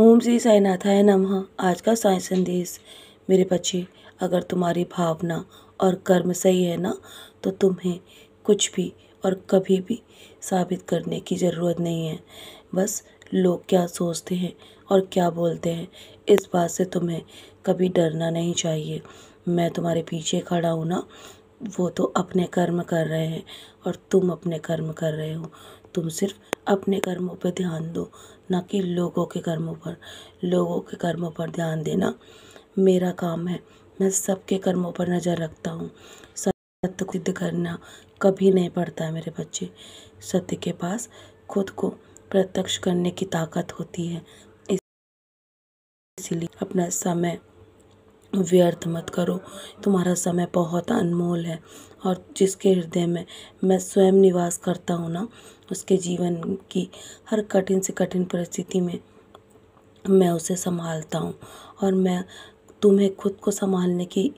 ओम श्री साईनाथाय नमः। आज का साई संदेश। मेरे बच्चे, अगर तुम्हारी भावना और कर्म सही है ना, तो तुम्हें कुछ भी और कभी भी साबित करने की ज़रूरत नहीं है। बस लोग क्या सोचते हैं और क्या बोलते हैं, इस बात से तुम्हें कभी डरना नहीं चाहिए। मैं तुम्हारे पीछे खड़ा हूँ ना, वो तो अपने कर्म कर रहे हैं और तुम अपने कर्म कर रहे हो। तुम सिर्फ अपने कर्मों पर ध्यान दो, ना कि लोगों के कर्मों पर। लोगों के कर्मों पर ध्यान देना मेरा काम है। मैं सबके कर्मों पर नज़र रखता हूँ। सत्य को सिद्ध करना कभी नहीं पड़ता है मेरे बच्चे। सत्य के पास खुद को प्रत्यक्ष करने की ताकत होती है। इसलिए अपना समय व्यर्थ मत करो। तुम्हारा समय बहुत अनमोल है और जिसके हृदय में मैं स्वयं निवास करता हूँ ना, उसके जीवन की हर कठिन से कठिन परिस्थिति में मैं उसे संभालता हूँ। और मैं तुम्हें खुद को संभालने की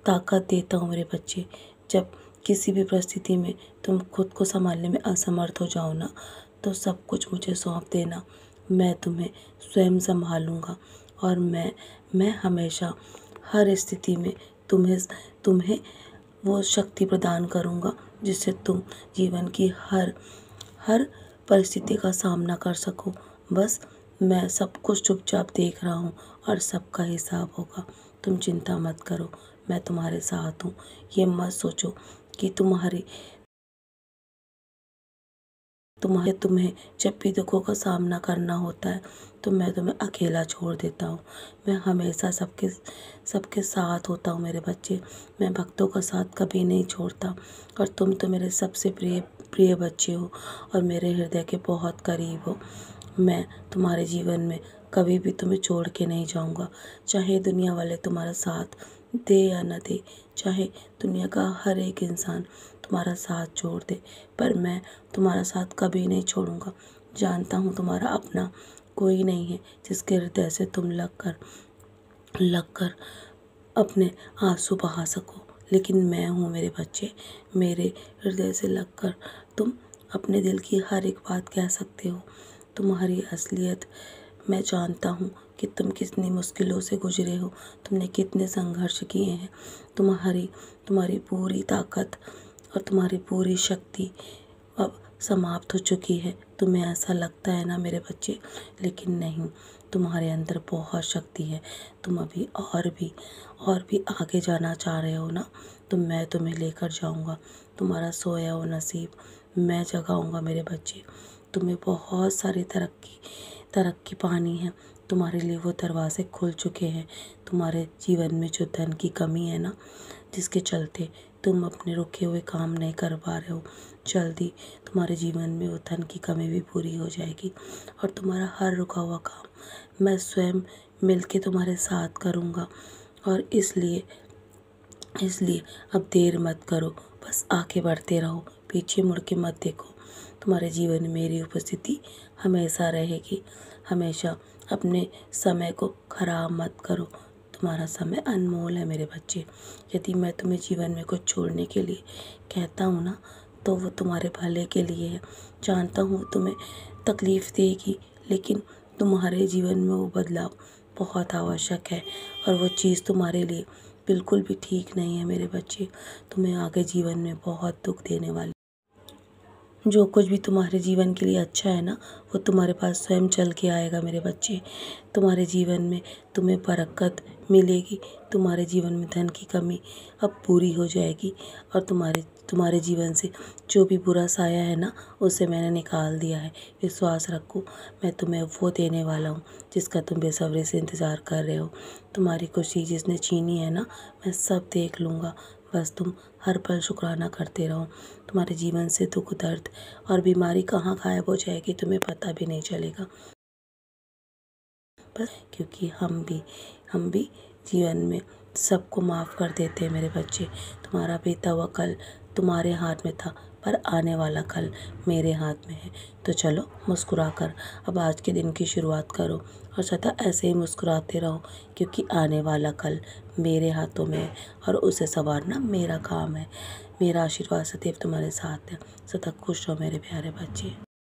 ताकत देता हूँ मेरे बच्चे। जब किसी भी परिस्थिति में तुम खुद को संभालने में असमर्थ हो जाओ ना, तो सब कुछ मुझे सौंप देना। मैं तुम्हें स्वयं संभालूंगा और मैं हमेशा हर स्थिति में तुम्हें वो शक्ति प्रदान करूंगा जिससे तुम जीवन की हर हर परिस्थिति का सामना कर सको। बस मैं सब कुछ चुपचाप देख रहा हूँ और सबका हिसाब होगा। तुम चिंता मत करो, मैं तुम्हारे साथ हूँ। ये मत सोचो कि तुम्हें जब भी दुखों का सामना करना होता है तो मैं तुम्हें अकेला छोड़ देता हूँ। मैं हमेशा सबके साथ होता हूँ मेरे बच्चे। मैं भक्तों का साथ कभी नहीं छोड़ता और तुम तो मेरे सबसे प्रिय बच्चे हो और मेरे हृदय के बहुत करीब हो। मैं तुम्हारे जीवन में कभी भी तुम्हें छोड़ के नहीं जाऊँगा। चाहे दुनिया वाले तुम्हारा साथ दे या न दे, चाहे दुनिया का हर एक इंसान तुम्हारा साथ छोड़ दे, पर मैं तुम्हारा साथ कभी नहीं छोड़ूंगा। जानता हूँ तुम्हारा अपना कोई नहीं है जिसके हृदय से तुम लगकर अपने आंसू बहा सको, लेकिन मैं हूँ मेरे बच्चे। मेरे हृदय से लगकर तुम अपने दिल की हर एक बात कह सकते हो। तुम्हारी असलियत मैं जानता हूँ कि तुम कितनी मुश्किलों से गुजरे हो, तुमने कितने संघर्ष किए हैं। तुम्हारी पूरी ताकत और तुम्हारी पूरी शक्ति अब समाप्त हो चुकी है। तुम्हें ऐसा लगता है ना मेरे बच्चे, लेकिन नहीं, तुम्हारे अंदर बहुत शक्ति है। तुम अभी और भी आगे जाना चाह रहे हो ना, तो मैं तुम्हें लेकर जाऊंगा। तुम्हारा सोया हुआ नसीब मैं जगाऊंगा मेरे बच्चे। तुम्हें बहुत सारी तरक्की पानी है। तुम्हारे लिए वो दरवाजे खुल चुके हैं। तुम्हारे जीवन में जो धन की कमी है ना, जिसके चलते तुम अपने रुके हुए काम नहीं कर पा रहे हो, जल्दी तुम्हारे जीवन में वो धन की कमी भी पूरी हो जाएगी और तुम्हारा हर रुका हुआ काम मैं स्वयं मिलके तुम्हारे साथ करूँगा। और इसलिए अब देर मत करो, बस आगे बढ़ते रहो, पीछे मुड़ के मत देखो। तुम्हारे जीवन में मेरी उपस्थिति हमेशा रहेगी। हमेशा अपने समय को खराब मत करो। तुम्हारा समय अनमोल है मेरे बच्चे। यदि मैं तुम्हें जीवन में कुछ छोड़ने के लिए कहता हूँ ना, तो वो तुम्हारे भले के लिए है। जानता हूँ तुम्हें तकलीफ़ देगी, लेकिन तुम्हारे जीवन में वो बदलाव बहुत आवश्यक है और वो चीज़ तुम्हारे लिए बिल्कुल भी ठीक नहीं है मेरे बच्चे। तुम्हें आगे जीवन में बहुत दुख देने वाली। जो कुछ भी तुम्हारे जीवन के लिए अच्छा है ना, वो तुम्हारे पास स्वयं चल के आएगा मेरे बच्चे। तुम्हारे जीवन में तुम्हें बरकत मिलेगी। तुम्हारे जीवन में धन की कमी अब पूरी हो जाएगी और तुम्हारे जीवन से जो भी बुरा साया है ना, उसे मैंने निकाल दिया है। विश्वास रखो, मैं तुम्हें वो देने वाला हूँ जिसका तुम बेसब्री से इंतज़ार कर रहे हो। तुम्हारी खुशी जिसने छीनी है ना, मैं सब देख लूँगा। बस तुम हर पल शुक्राना करते रहो। तुम्हारे जीवन से दुख, दर्द और बीमारी कहाँ गायब हो जाएगी तुम्हें पता भी नहीं चलेगा। बस क्योंकि हम भी जीवन में सबको माफ़ कर देते हैं मेरे बच्चे। तुम्हारा बीता हुआ कल तुम्हारे हाथ में था, पर आने वाला कल मेरे हाथ में है। तो चलो मुस्कुराकर अब आज के दिन की शुरुआत करो और सदा ऐसे ही मुस्कुराते रहो, क्योंकि आने वाला कल मेरे हाथों में है और उसे संवारना मेरा काम है। मेरा आशीर्वाद सदैव तुम्हारे साथ है। सदा खुश रहो मेरे प्यारे बच्चे।